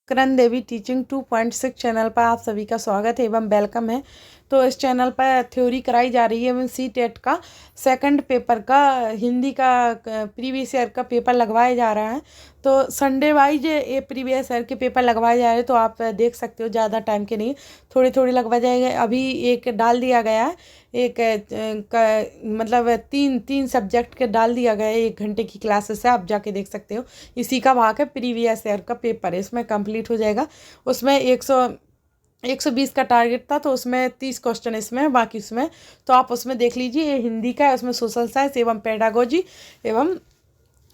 करण देवी teaching 2.6 channel पर आप सभी का स्वागत है एवं वेलकम है। तो इस चैनल पर थ्योरी कराई जा रही है एवं सी-टेट का सेकंड पेपर का हिंदी का प्रीवियस ईयर का पेपर लगवाया जा रहा है। तो संडे वाइज ये प्रीवियस ईयर के पेपर लगवाए जा रहे हैं। तो आप देख सकते हो, ज़्यादा टाइम के नहीं, थोड़े थोड़े लगवा जाएंगे। अभी एक डाल दिया गया है, एक मतलब तीन तीन सब्जेक्ट के डाल दिया गया है। 1 घंटे की क्लासेस है, आप जाके देख सकते हो। इसी का भाग है, प्रीवियस ईयर का पेपर है, इसमें कंप्लीट हो जाएगा। उसमें 120 का टारगेट था, तो उसमें 30 क्वेश्चन इसमें है, बाकी उसमें तो आप उसमें देख लीजिए। ये हिंदी का है, उसमें सोशल साइंस एवं पेडागोजी एवं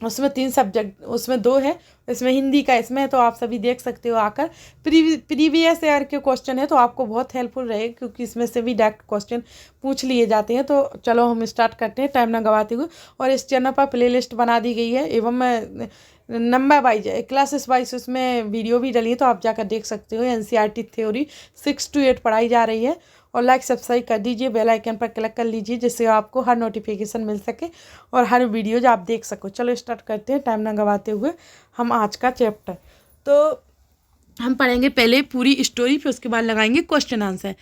उसमें 3 सब्जेक्ट, उसमें 2 है, इसमें हिंदी का इसमें है। तो आप सभी देख सकते हो आकर। प्रीवियस ईयर के क्वेश्चन है, तो आपको बहुत हेल्पफुल रहेगा, क्योंकि इसमें से भी डायरेक्ट क्वेश्चन पूछ लिए जाते हैं। तो चलो हम स्टार्ट करते हैं, टाइम ना गवाते हुए। और इस चैनल पर प्लेलिस्ट बना दी गई है एवं नंबर वाइज क्लासेस वाइज उसमें वीडियो भी डली है, तो आप जाकर देख सकते हो। NCERT थ्योरी 6 to 8 पढ़ाई जा रही है। और लाइक सब्सक्राइब कर दीजिए, बेल आइकन पर क्लिक कर लीजिए, जिससे आपको हर नोटिफिकेशन मिल सके और हर वीडियोज आप देख सको। चलो स्टार्ट करते हैं, टाइम ना गवाते हुए हम आज का चैप्टर। तो हम पढ़ेंगे पहले पूरी स्टोरी, फिर उसके बाद लगाएंगे क्वेश्चन आंसर।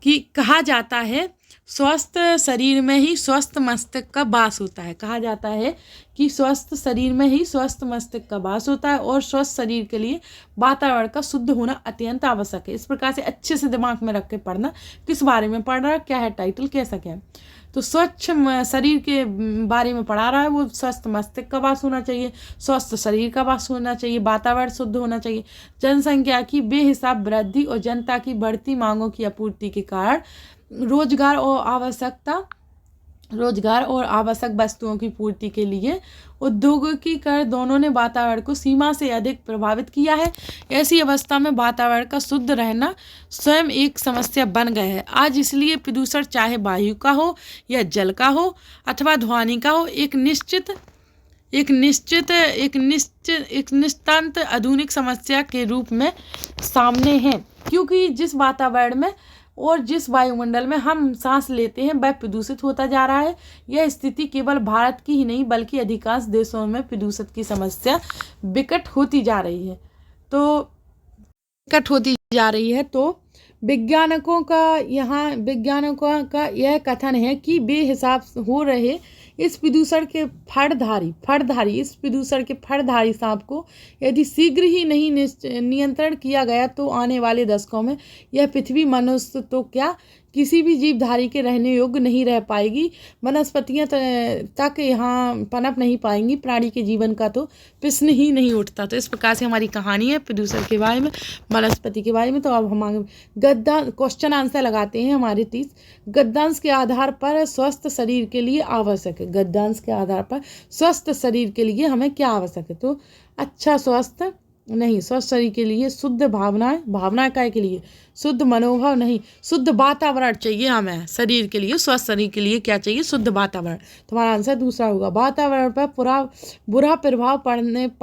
कि कहा जाता है स्वस्थ शरीर में ही स्वस्थ मस्तिष्क का वास होता है। कहा जाता है कि स्वस्थ शरीर में ही स्वस्थ मस्तिष्क का वास होता है और स्वस्थ शरीर के लिए वातावरण का शुद्ध होना अत्यंत आवश्यक है। इस प्रकार से अच्छे से दिमाग में रख के पढ़ना। किस बारे में पढ़ रहा है, क्या है टाइटल, कैसा क्या है। तो स्वच्छ शरीर के बारे में पढ़ा रहा है। वो स्वस्थ मस्तिष्क का वास होना चाहिए, स्वस्थ शरीर का वास होना चाहिए, वातावरण शुद्ध होना चाहिए, जनसंख्या की बेहिसाब वृद्धि और जनता की बढ़ती मांगों की आपूर्ति के कारण रोजगार और आवश्यक वस्तुओं की पूर्ति के लिए औद्योगिकीकरण दोनों ने वातावरण को सीमा से अधिक प्रभावित किया है। ऐसी अवस्था में वातावरण का शुद्ध रहना स्वयं एक समस्या बन गया है आज। इसलिए प्रदूषण चाहे वायु का हो या जल का हो अथवा ध्वनि का हो, एक निश्चित आधुनिक समस्या के रूप में सामने है। क्योंकि जिस वातावरण में और जिस वायुमंडल में हम सांस लेते हैं वह प्रदूषित होता जा रहा है। यह स्थिति केवल भारत की ही नहीं बल्कि अधिकांश देशों में प्रदूषण की समस्या विकट होती जा रही है। तो वैज्ञानिकों का यह कथन है कि बेहिसाब हो रहे इस प्रदूषण के फड़धारी सांप को यदि शीघ्र ही नहीं नियंत्रण किया गया तो आने वाले दशकों में यह पृथ्वी मनुष्य तो क्या किसी भी जीवधारी के रहने योग्य नहीं रह पाएगी। वनस्पतियां तक यहाँ पनप नहीं पाएंगी, प्राणी के जीवन का तो प्रश्न ही नहीं उठता। तो इस प्रकार से हमारी कहानी है प्रदूषण के बारे में, वनस्पति के बारे में। तो अब हम आगे क्वेश्चन आंसर लगाते हैं हमारे 30। गद्यांश के आधार पर स्वस्थ शरीर के लिए आवश्यक है। गद्यांश के आधार पर स्वस्थ शरीर के लिए हमें क्या आवश्यक है। तो अच्छा स्वस्थ शरीर के लिए शुद्ध भावनाएं काय के लिए शुद्ध मनोभाव नहीं, शुद्ध वातावरण चाहिए हमें शरीर के लिए। स्वस्थ शरीर के लिए क्या चाहिए, शुद्ध वातावरण। तुम्हारा आंसर दूसरा होगा। वातावरण पर बुरा प्रभाव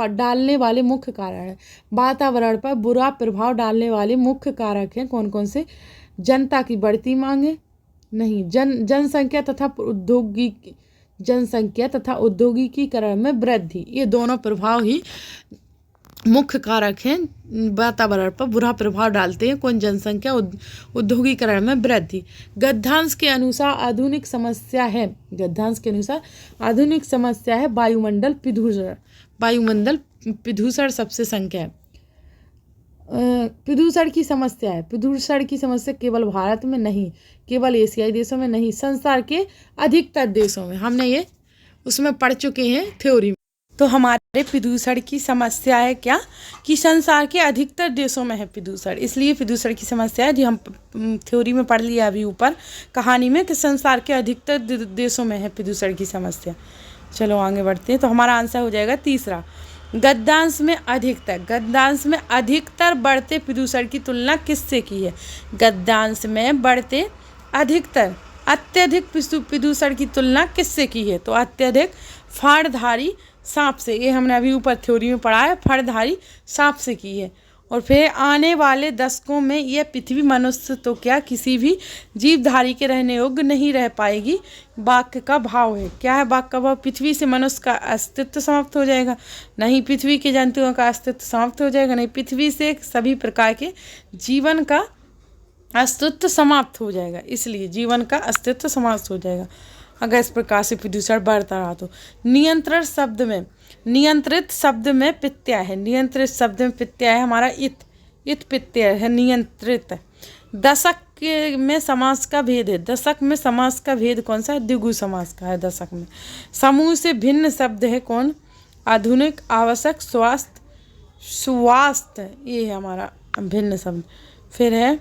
डालने वाले मुख्य कारण है। वातावरण पर बुरा प्रभाव डालने वाले मुख्य कारक हैं कौन कौन से। जनता की बढ़ती मांगे नहीं, जनसंख्या तथा औद्योगिकीकरण में वृद्धि, ये दोनों प्रभाव ही मुख्य कारक हैं वातावरण पर बुरा प्रभाव डालते हैं। कौन, जनसंख्या, औद्योगिकीकरण में वृद्धि। गद्यांश के अनुसार आधुनिक समस्या है वायुमंडल प्रदूषण सबसे संख्या है। प्रदूषण की समस्या केवल भारत में नहीं, केवल एशियाई देशों में नहीं, संसार के अधिकतर देशों में। हमने ये उसमें पढ़ चुके हैं थ्योरी में। तो हमारे प्रदूषण की समस्या है क्या, कि संसार के अधिकतर देशों में है प्रदूषण। इसलिए प्रदूषण की समस्या है, जो हम थ्योरी में पढ़ लिया अभी ऊपर कहानी में, कि संसार के अधिकतर देशों में है प्रदूषण की समस्या। चलो आगे बढ़ते हैं। तो हमारा आंसर हो जाएगा तीसरा। गद्यांश में अधिकतर बढ़ते प्रदूषण की तुलना किससे की है। गद्यांश में बढ़ते अत्यधिक प्रदूषण की तुलना किससे की है। तो अत्यधिक फड़धारी सांप से, ये हमने अभी ऊपर थ्योरी में पढ़ा है, फड़धारी सांप से की है। और फिर आने वाले दशकों में यह पृथ्वी मनुष्य तो क्या किसी भी जीवधारी के रहने योग्य नहीं रह पाएगी। वाक्य का भाव है, क्या है वाक्य का भाव? पृथ्वी से मनुष्य का अस्तित्व समाप्त हो जाएगा, नहीं पृथ्वी के जंतुओं का अस्तित्व समाप्त हो जाएगा, नहीं पृथ्वी से सभी प्रकार के जीवन का अस्तित्व समाप्त हो जाएगा, इसलिए जीवन का अस्तित्व समाप्त हो जाएगा अगर इस प्रकार से प्रदूषण बढ़ता रहा तो। नियंत्रण शब्द में, नियंत्रित शब्द में प्रत्यय है, नियंत्रित शब्द में प्रत्यय है हमारा इत प्रत्यय है, नियंत्रित। दशक में समास का भेद है, दशक में समास का भेद कौन सा है? द्विगु समास का है दशक में। समूह से भिन्न शब्द है कौन? आधुनिक, आवश्यक, स्वास्थ्य, ये है हमारा भिन्न शब्द। फिर है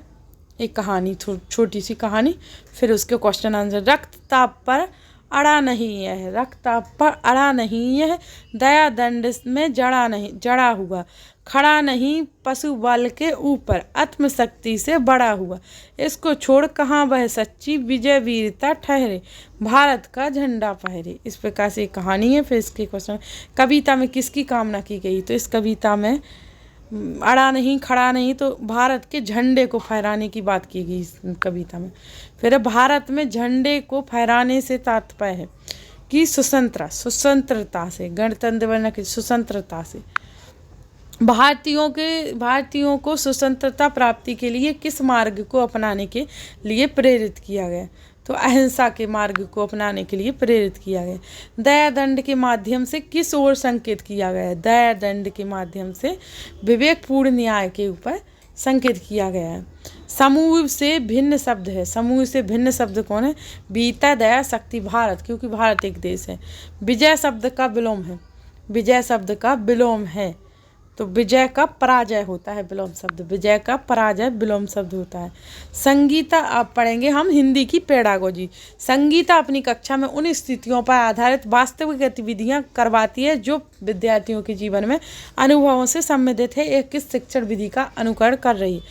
एक कहानी, छोटी सी कहानी, फिर उसके क्वेश्चन आंसर। रक्तताप पर अड़ा नहीं है, रक्तताप पर अड़ा नहीं है, दया दंड में जड़ा हुआ, खड़ा नहीं पशु बल के ऊपर, आत्मशक्ति से बड़ा हुआ, इसको छोड़ कहाँ वह सच्ची विजय वीरता ठहरे, भारत का झंडा फहरे। इस प्रकार से एक कहानी है। फिर इसके क्वेश्चन, कविता में किसकी कामना की गई? तो इस कविता में अड़ा नहीं, खड़ा नहीं, तो भारत के झंडे को फहराने की बात की गई इस कविता में। फिर भारत में झंडे को फहराने से तात्पर्य है कि स्वतंत्रता से, गणतंत्र बनने की स्वतंत्रता से। भारतीयों को स्वतंत्रता प्राप्ति के लिए किस मार्ग को अपनाने के लिए प्रेरित किया गया? तो अहिंसा के मार्ग को अपनाने के लिए प्रेरित किया गया। दया दंड के माध्यम से किस ओर संकेत किया गया है? दया दंड के माध्यम से विवेकपूर्ण न्याय के ऊपर संकेत किया गया है। समूह से भिन्न शब्द है, समूह से भिन्न शब्द कौन है? बीता, दया, शक्ति, भारत, क्योंकि भारत एक देश है। विजय शब्द का विलोम है, विजय शब्द का विलोम है, तो विजय का पराजय होता है विलोम शब्द, विजय का पराजय विलोम शब्द होता है। संगीता आप पढ़ेंगे हम हिंदी की पेडागोजी। संगीता अपनी कक्षा में उन स्थितियों पर आधारित वास्तविक गतिविधियां करवाती है जो विद्यार्थियों के जीवन में अनुभवों से संबंधित है। एक किस शिक्षण विधि का अनुकरण कर रही है?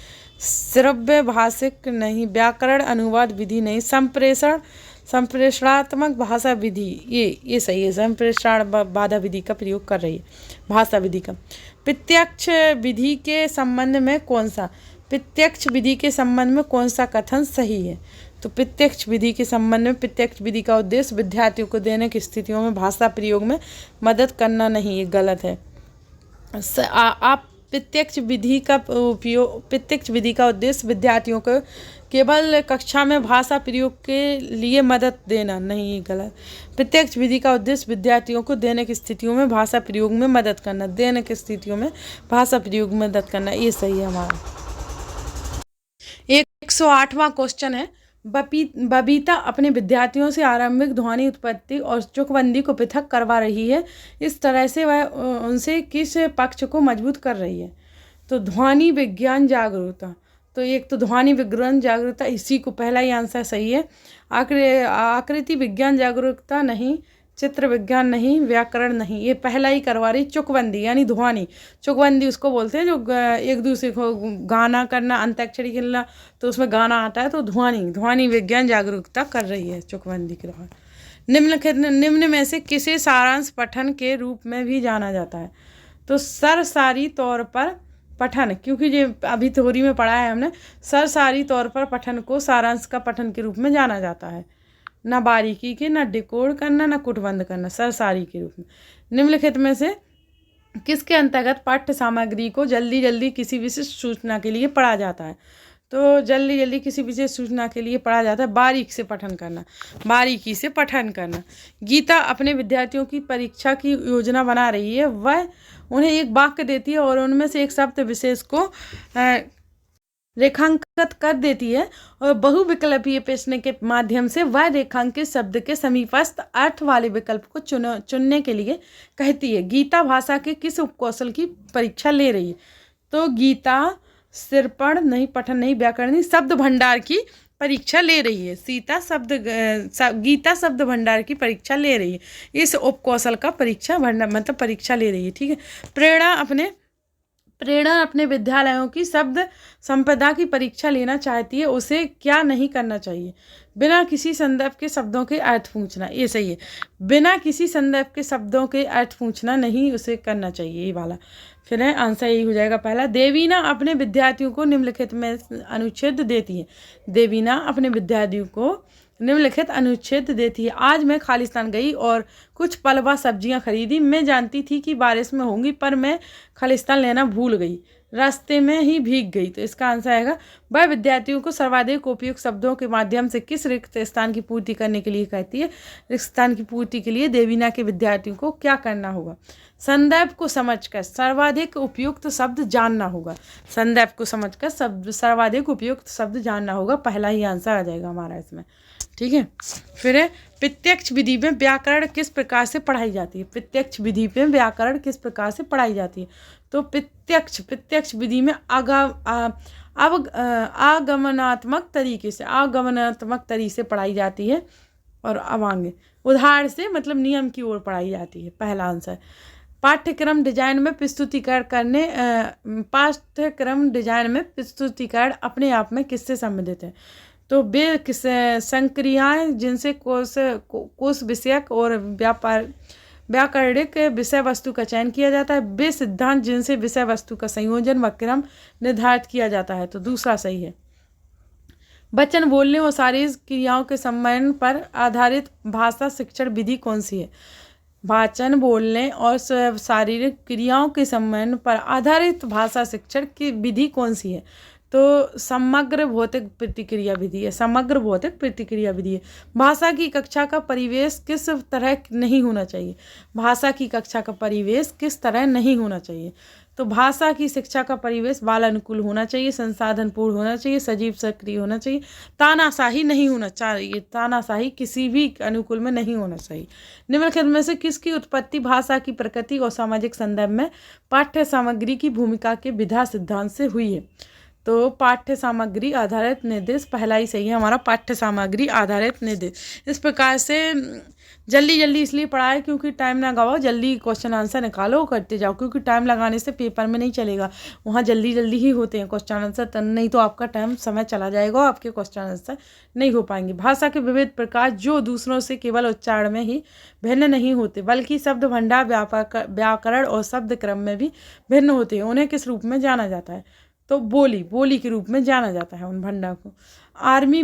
श्रव्य भाषिक नहीं, व्याकरण अनुवाद विधि नहीं, संप्रेषणात्मक भाषा विधि, ये सही है, संप्रेषण बाधा विधि का प्रयोग कर रही है, भाषा विधि का। प्रत्यक्ष विधि के संबंध में कौन सा, प्रत्यक्ष विधि के संबंध में कौन सा कथन सही है? तो प्रत्यक्ष विधि के संबंध में, प्रत्यक्ष विधि का उद्देश्य विद्यार्थियों को दैनिक स्थितियों में भाषा प्रयोग में मदद करना नहीं, ये गलत है। आप प्रत्यक्ष विधि का उपयोग, प्रत्यक्ष विधि का उद्देश्य विद्यार्थियों को केवल कक्षा में भाषा प्रयोग के लिए मदद देना नहीं, ये गलत। प्रत्यक्ष विधि का उद्देश्य विद्यार्थियों को दैनिक स्थितियों में भाषा प्रयोग में मदद करना, दैनिक स्थितियों में भाषा प्रयोग में मदद करना, ये सही है हमारा। 108वां क्वेश्चन है, बबीता अपने विद्यार्थियों से आरंभिक ध्वनि उत्पत्ति और चुकबंदी को पृथक करवा रही है, इस तरह से वह उनसे किस पक्ष को मजबूत कर रही है? तो ध्वनि विज्ञान जागरूकता, तो एक तो ध्वनि विज्ञान जागरूकता, इसी को पहला ही आंसर सही है। आकृति विज्ञान जागरूकता नहीं, चित्र विज्ञान नहीं, व्याकरण नहीं, ये पहला ही करवा रही। चुकबंदी यानी ध्वनि, चुकबंदी उसको बोलते हैं जो एक दूसरे को गाना करना, अंताक्षरी खेलना, तो उसमें गाना आता है, तो ध्वनि विज्ञान जागरूकता कर रही है चुकबंदी के दौरान। निम्न में से किसे सारांश पठन के रूप में भी जाना जाता है? तो सरसारी तौर पर पठन, क्योंकि ये अभी थ्योरी में पढ़ा है हमने, सरसारी तौर पर पठन को सारांश का पठन के रूप में जाना जाता है। ना बारीकी के, ना डिकोड करना, ना कुटबंध करना, सरसारी के रूप में। निम्नलिखित में से किसके अंतर्गत पाठ्य सामग्री को जल्दी जल्दी किसी विशिष्ट सूचना के लिए पढ़ा जाता है? तो जल्दी जल्दी किसी विशेष सूचना के लिए पढ़ा जाता है बारीक से पठन करना, बारीकी से पठन करना। गीता अपने विद्यार्थियों की परीक्षा की योजना बना रही है, वह उन्हें एक वाक्य देती है और उनमें से एक शब्द विशेष को रेखांकित कर देती है और बहुविकल्पीय प्रश्न के माध्यम से वह रेखांकित शब्द के समीपस्थ अर्थ वाले विकल्प को चुनने के लिए कहती है। गीता भाषा के किस उपकौशल की परीक्षा ले रही है? तो गीता सिरपण नहीं, पठन नहीं, व्याकरण नहीं, शब्द भंडार की परीक्षा ले रही है। गीता शब्द भंडार की परीक्षा ले रही है, इस उपकौशल का परीक्षा भंडार मतलब परीक्षा ले रही है, ठीक है। प्रेरणा अपने विद्यालयों की शब्द संपदा की परीक्षा लेना चाहती है, उसे क्या नहीं करना चाहिए? बिना किसी संदर्भ के शब्दों के अर्थ पूछना, ये सही है। बिना किसी संदर्भ के शब्दों के अर्थ पूछना नहीं उसे करना चाहिए, ये वाला। फिर है आंसर यही हो जाएगा पहला। देवीना अपने विद्यार्थियों को निम्नलिखित में अनुच्छेद देती है। देवीना अपने विद्यार्थियों को निम्नलिखित अनुच्छेद देती है। आज मैं खालिस्तान गई और कुछ पलवा सब्जियां खरीदी। मैं जानती थी कि बारिश में होंगी, पर मैं खालिस्तान लेना भूल गई, रास्ते में ही भीग गई। तो इसका आंसर आएगा वह विद्यार्थियों को सर्वाधिक उपयुक्त शब्दों के माध्यम से किस रिक्त स्थान की पूर्ति करने के लिए कहती है? रिक्त स्थान की पूर्ति के लिए देवीना के विद्यार्थियों को क्या करना होगा? संदर्भ को समझकर सर्वाधिक उपयुक्त शब्द जानना होगा। संदर्भ को समझकर सर्वाधिक उपयुक्त शब्द जानना होगा, पहला ही आंसर आ जाएगा हमारा इसमें। ठीक है। फिर है प्रत्यक्ष विधि में व्याकरण किस प्रकार से पढ़ाई जाती है? प्रत्यक्ष विधि में व्याकरण किस प्रकार से पढ़ाई जाती है? तो प्रत्यक्ष विधि में आगमनात्मक तरीके से पढ़ाई जाती है। और अब आगे उदाहरण से मतलब नियम की ओर पढ़ाई जाती है, पहला आंसर। पाठ्यक्रम डिजाइन में प्रस्तुतिकरण अपने आप में किससे संबंधित है? तो वे संक्रियाएं जिनसे कोश विषयक और व्याकरणिक विषय वस्तु का चयन किया जाता है। वे सिद्धांत जिनसे विषय वस्तु का संयोजन व क्रम निर्धारित किया जाता है। तो दूसरा सही है। वचन बोलने और शारीरिक क्रियाओं के सम्मेलन पर आधारित भाषा शिक्षण विधि कौन सी है? वाचन बोलने और शारीरिक क्रियाओं के सम्मेलन पर आधारित भाषा शिक्षण की विधि कौन सी है? तो समग्र भौतिक प्रतिक्रिया विधि है। समग्र भौतिक प्रतिक्रिया विधि है। भाषा की कक्षा का परिवेश किस तरह नहीं होना चाहिए? भाषा की कक्षा का परिवेश किस तरह नहीं होना चाहिए? तो भाषा की शिक्षा का परिवेश बाल अनुकूल होना चाहिए, संसाधनपूर्ण होना चाहिए, सजीव सक्रिय होना चाहिए, तानाशाही नहीं होना चाहिए। तानाशाही किसी भी अनुकूल में नहीं होना चाहिए। निम्नलिखित में से किसकी उत्पत्ति भाषा की प्रकृति और सामाजिक संदर्भ में पाठ्य सामग्री की भूमिका के विधा सिद्धांत से हुई है? तो पाठ्य सामग्री आधारित निर्देश, पहला ही सही है हमारा, पाठ्य सामग्री आधारित निर्देश। इस प्रकार से जल्दी इसलिए पढ़ाए क्योंकि टाइम ना गवाओ, जल्दी क्वेश्चन आंसर निकालो, करते जाओ, क्योंकि टाइम लगाने से पेपर में नहीं चलेगा। वहाँ जल्दी ही होते हैं क्वेश्चन आंसर, नहीं तो आपका टाइम समय चला जाएगा, आपके क्वेश्चन आंसर नहीं हो पाएंगे। भाषा के विविध प्रकार जो दूसरों से केवल उच्चारण में ही भिन्न नहीं होते, बल्कि शब्द भंडार, व्याकरण और शब्द क्रम में भी भिन्न होते हैं। उन्हें किस रूप में जाना जाता है? तो बोली के रूप में जाना जाता है उन भंडार को। आर्मी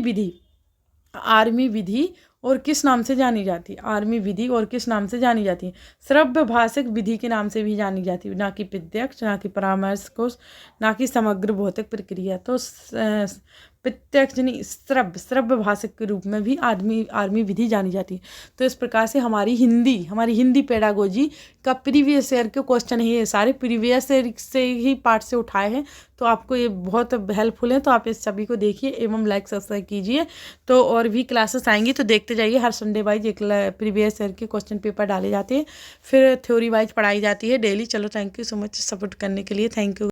विधि और किस नाम से जानी जाती है? आर्मी विधि और किस नाम से जानी जाती है? श्रव्य भाषिक विधि के नाम से भी जानी जाती है, ना कि प्रत्यक्ष, ना कि परामर्श कोश, ना कि समग्र भौतिक प्रक्रिया। तो प्रत्यक्ष नहीं, श्रव्य भाषिक के रूप में भी आर्मी विधि जानी जाती है। तो इस प्रकार से हमारी हिंदी पेडागोजी का प्रीवियस ईयर के क्वेश्चन ही है, सारे प्रीवियस ईयर से ही पार्ट से उठाए हैं। तो आपको ये बहुत हेल्पफुल है, तो आप इस सभी को देखिए एवं लाइक सब्सक्राइब कीजिए। तो और भी क्लासेस आएंगी तो देखते जाइए। हर संडे वाइज एक प्रीवियस ईयर के क्वेश्चन पेपर डाले जाते हैं, फिर थ्योरी वाइज पढ़ाई जाती है डेली। चलो, thank you so much support करने के लिए, थैंक यू।